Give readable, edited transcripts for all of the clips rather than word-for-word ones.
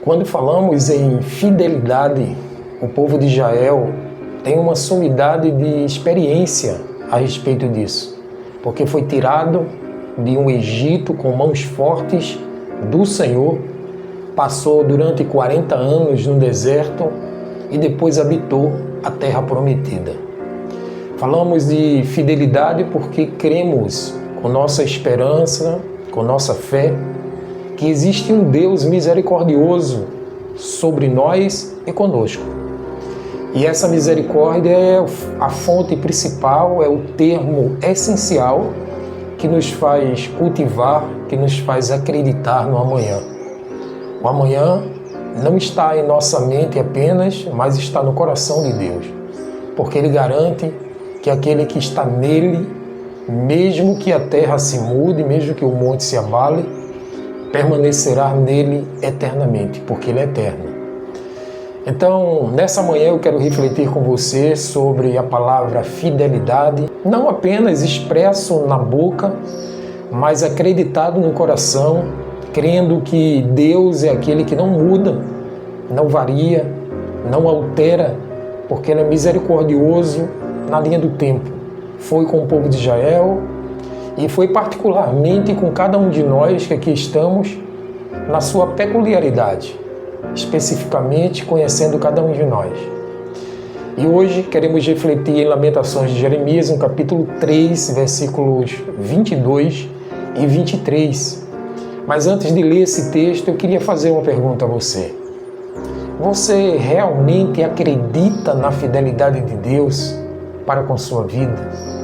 Quando falamos em fidelidade, o povo de Israel tem uma sumidade de experiência a respeito disso, porque foi tirado de um Egito com mãos fortes do Senhor, passou durante 40 anos no deserto e depois habitou a terra prometida. Falamos de fidelidade porque cremos com nossa esperança, com nossa fé, que existe um Deus misericordioso sobre nós e conosco. E essa misericórdia é a fonte principal, é o termo essencial que nos faz cultivar, que nos faz acreditar no amanhã. O amanhã não está em nossa mente apenas, mas está no coração de Deus, porque Ele garante que aquele que está nele, mesmo que a terra se mude, mesmo que o monte se abale, permanecerá nele eternamente, porque Ele é eterno. Então, nessa manhã eu quero refletir com você sobre a palavra fidelidade, não apenas expresso na boca, mas acreditado no coração, crendo que Deus é aquele que não muda, não varia, não altera, porque Ele é misericordioso na linha do tempo. Foi com o povo de Israel e foi particularmente com cada um de nós que aqui estamos na sua peculiaridade, especificamente conhecendo cada um de nós. E hoje queremos refletir em Lamentações de Jeremias, no capítulo 3, versículos 22 e 23. Mas antes de ler esse texto, eu queria fazer uma pergunta a você. Você realmente acredita na fidelidade de Deus para com sua vida?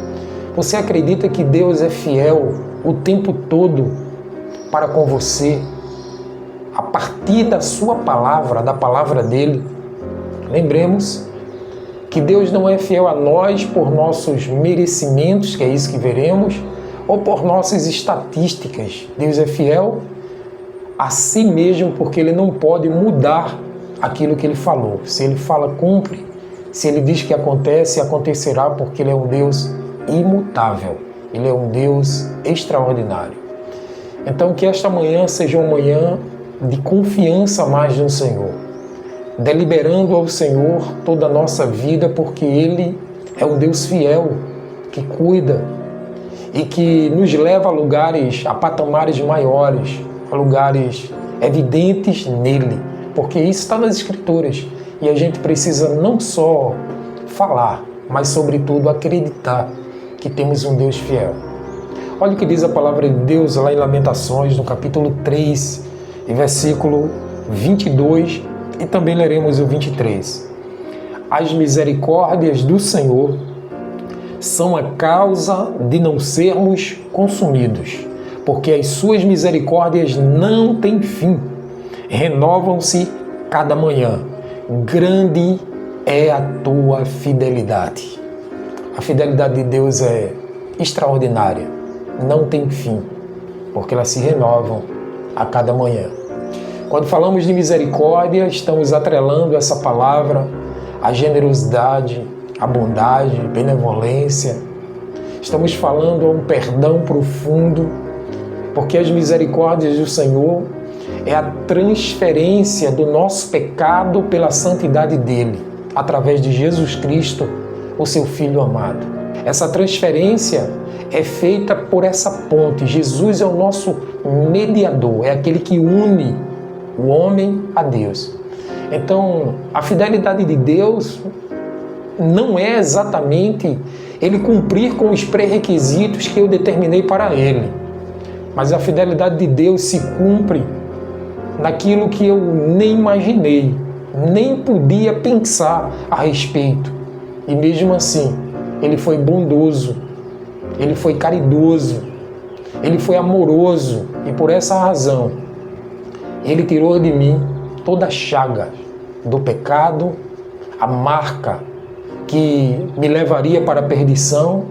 Você acredita que Deus é fiel o tempo todo para com você? A partir da sua palavra, da palavra dele. Lembremos que Deus não é fiel a nós por nossos merecimentos, que é isso que veremos, ou por nossas estatísticas. Deus é fiel a si mesmo porque Ele não pode mudar aquilo que Ele falou. Se Ele fala, cumpre. Se Ele diz que acontece, acontecerá, porque Ele é um Deus imutável. Ele é um Deus extraordinário. Então que esta manhã seja uma manhã de confiança mais no Senhor, deliberando ao Senhor toda a nossa vida, porque Ele é um Deus fiel, que cuida e que nos leva a lugares, a patamares maiores, a lugares evidentes nele, porque isso está nas Escrituras e a gente precisa não só falar, mas sobretudo acreditar que temos um Deus fiel. Olha o que diz a palavra de Deus lá em Lamentações, no capítulo 3, e versículo 22, e também leremos o 23. As misericórdias do Senhor são a causa de não sermos consumidos, porque as suas misericórdias não têm fim, renovam-se cada manhã. Grande é a tua fidelidade. A fidelidade de Deus é extraordinária, não tem fim, porque elas se renovam a cada manhã. Quando falamos de misericórdia, estamos atrelando essa palavra à generosidade, à bondade, benevolência. Estamos falando a um perdão profundo, porque as misericórdias do Senhor é a transferência do nosso pecado pela santidade dele, através de Jesus Cristo, o seu Filho amado. Essa transferência é feita por essa ponte. Jesus é o nosso mediador, é aquele que une o homem a Deus. Então, a fidelidade de Deus não é exatamente Ele cumprir com os pré-requisitos que eu determinei para Ele, mas a fidelidade de Deus se cumpre naquilo que eu nem imaginei, nem podia pensar a respeito. E mesmo assim, Ele foi bondoso, Ele foi caridoso, Ele foi amoroso, e por essa razão, Ele tirou de mim toda a chaga do pecado, a marca que me levaria para a perdição,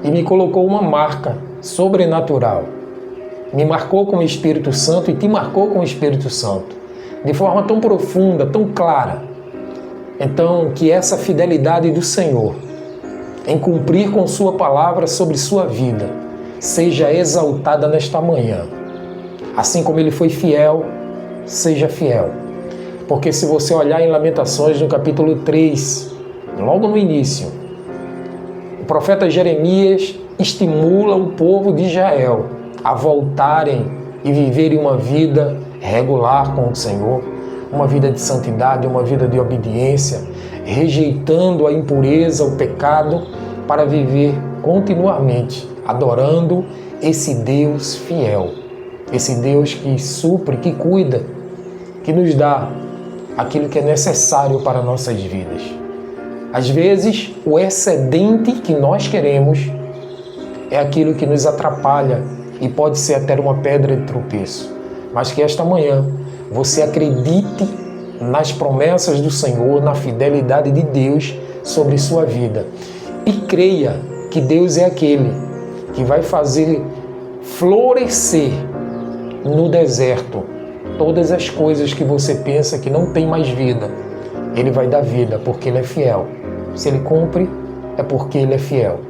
e me colocou uma marca sobrenatural. Me marcou com o Espírito Santo e te marcou com o Espírito Santo, de forma tão profunda, tão clara. Então, que essa fidelidade do Senhor em cumprir com sua palavra sobre sua vida seja exaltada nesta manhã. Assim como Ele foi fiel, seja fiel. Porque se você olhar em Lamentações, no capítulo 3, logo no início, o profeta Jeremias estimula o povo de Israel a voltarem e viverem uma vida regular com o Senhor, uma vida de santidade, uma vida de obediência, rejeitando a impureza, o pecado, para viver continuamente adorando esse Deus fiel, esse Deus que supre, que cuida, que nos dá aquilo que é necessário para nossas vidas. Às vezes, o excedente que nós queremos é aquilo que nos atrapalha e pode ser até uma pedra de tropeço. Mas que esta manhã você acredite nas promessas do Senhor, na fidelidade de Deus sobre sua vida. E creia que Deus é aquele que vai fazer florescer no deserto todas as coisas que você pensa que não tem mais vida. Ele vai dar vida porque Ele é fiel. Se Ele cumpre, é porque Ele é fiel.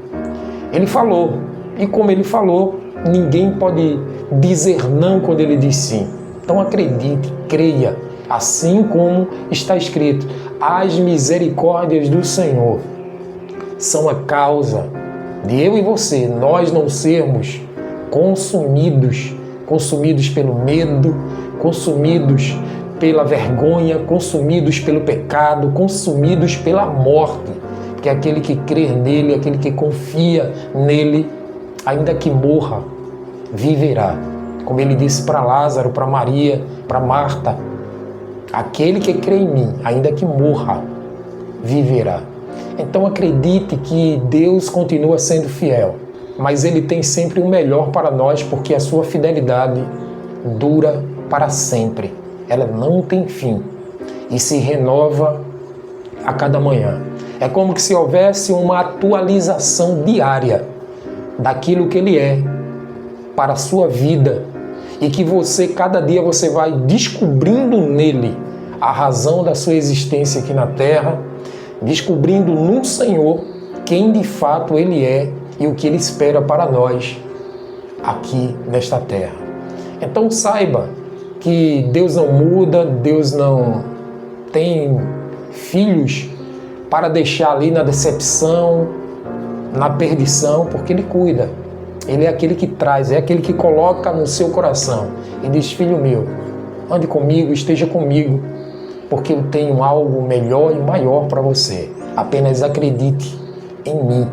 Ele falou, e como Ele falou, ninguém pode dizer não quando Ele diz sim. Então acredite, creia, assim como está escrito: as misericórdias do Senhor são a causa de eu e você, nós não sermos consumidos pelo medo, consumidos pela vergonha, consumidos pelo pecado, consumidos pela morte. Porque aquele que crê nele, aquele que confia nele, ainda que morra, viverá. Como ele disse para Lázaro, para Maria, para Marta: aquele que crê em mim, ainda que morra, viverá. Então acredite que Deus continua sendo fiel, mas Ele tem sempre o melhor para nós, porque a sua fidelidade dura para sempre. Ela não tem fim e se renova a cada manhã. É como se houvesse uma atualização diária daquilo que Ele é para a sua vida, e que você, cada dia, você vai descobrindo nele a razão da sua existência aqui na terra, descobrindo no Senhor quem de fato Ele é e o que Ele espera para nós aqui nesta terra. Então saiba que Deus não muda, Deus não tem filhos para deixar ali na decepção, na perdição, porque Ele cuida. Ele é aquele que traz, é aquele que coloca no seu coração e diz: filho meu, ande comigo, esteja comigo, porque eu tenho algo melhor e maior para você. Apenas acredite em mim,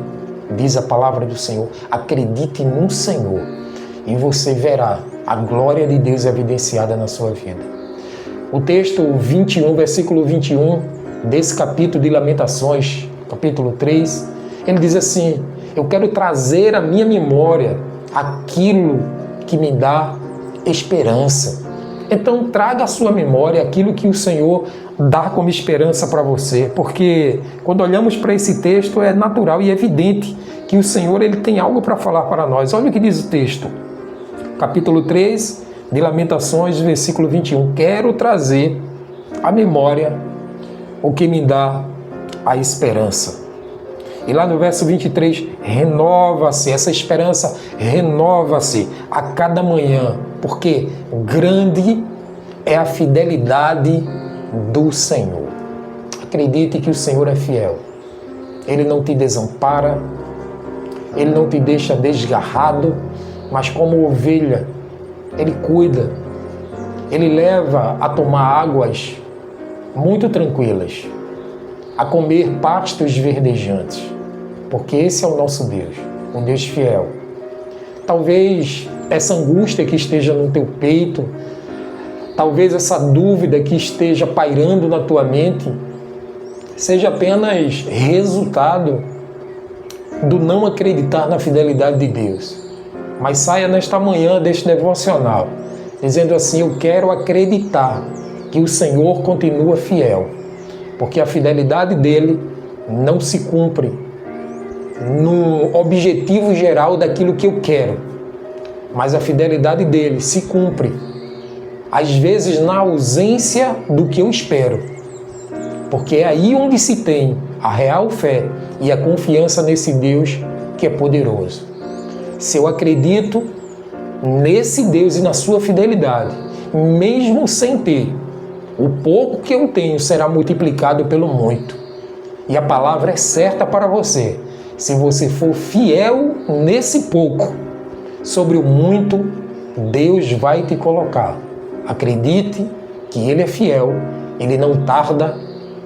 diz a palavra do Senhor. Acredite no Senhor e você verá a glória de Deus evidenciada na sua vida. O texto 21, versículo 21 desse capítulo de Lamentações, capítulo 3, ele diz assim: eu quero trazer à minha memória aquilo que me dá esperança. Então traga à sua memória aquilo que o Senhor dá como esperança para você, porque quando olhamos para esse texto é natural e evidente que o Senhor ele tem algo para falar para nós. Olha o que diz o texto, capítulo 3 de Lamentações, versículo 21. Quero trazer à memória o que me dá a esperança. E lá no verso 23, renova-se, essa esperança renova-se a cada manhã, porque grande é a fidelidade do Senhor. Acredite que o Senhor é fiel. Ele não te desampara, Ele não te deixa desgarrado, mas como ovelha, Ele cuida. Ele leva a tomar águas muito tranquilas, a comer pastos verdejantes, porque esse é o nosso Deus, um Deus fiel. Talvez essa angústia que esteja no teu peito, talvez essa dúvida que esteja pairando na tua mente, seja apenas resultado do não acreditar na fidelidade de Deus. Mas saia nesta manhã deste devocional, dizendo assim: eu quero acreditar que o Senhor continua fiel, porque a fidelidade dele não se cumpre no objetivo geral daquilo que eu quero, mas a fidelidade dele se cumpre, às vezes na ausência do que eu espero, porque é aí onde se tem a real fé e a confiança nesse Deus que é poderoso. Se eu acredito nesse Deus e na sua fidelidade, mesmo sem ter O pouco que eu tenho será multiplicado pelo muito. E a palavra é certa para você. Se você for fiel nesse pouco, sobre o muito, Deus vai te colocar. Acredite que Ele é fiel, Ele não tarda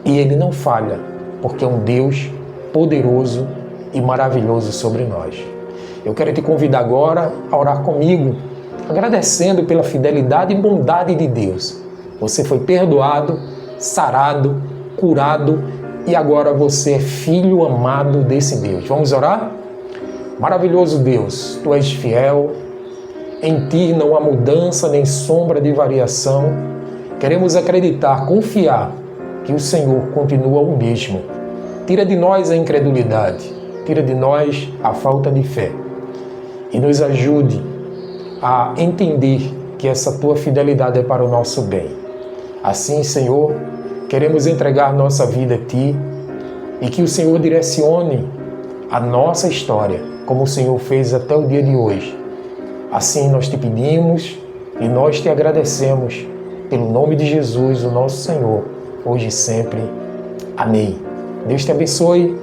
e Ele não falha, porque é um Deus poderoso e maravilhoso sobre nós. Eu quero te convidar agora a orar comigo, agradecendo pela fidelidade e bondade de Deus. Você foi perdoado, sarado, curado e agora você é filho amado desse Deus. Vamos orar? Maravilhoso Deus, Tu és fiel, em Ti não há mudança nem sombra de variação. Queremos acreditar, confiar que o Senhor continua o mesmo. Tira de nós a incredulidade, tira de nós a falta de fé e nos ajude a entender que essa Tua fidelidade é para o nosso bem. Assim, Senhor, queremos entregar nossa vida a Ti e que o Senhor direcione a nossa história, como o Senhor fez até o dia de hoje. Assim nós te pedimos e nós te agradecemos pelo nome de Jesus, o nosso Senhor, hoje e sempre. Amém. Deus te abençoe,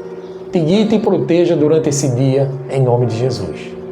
te guie e te proteja durante esse dia, em nome de Jesus.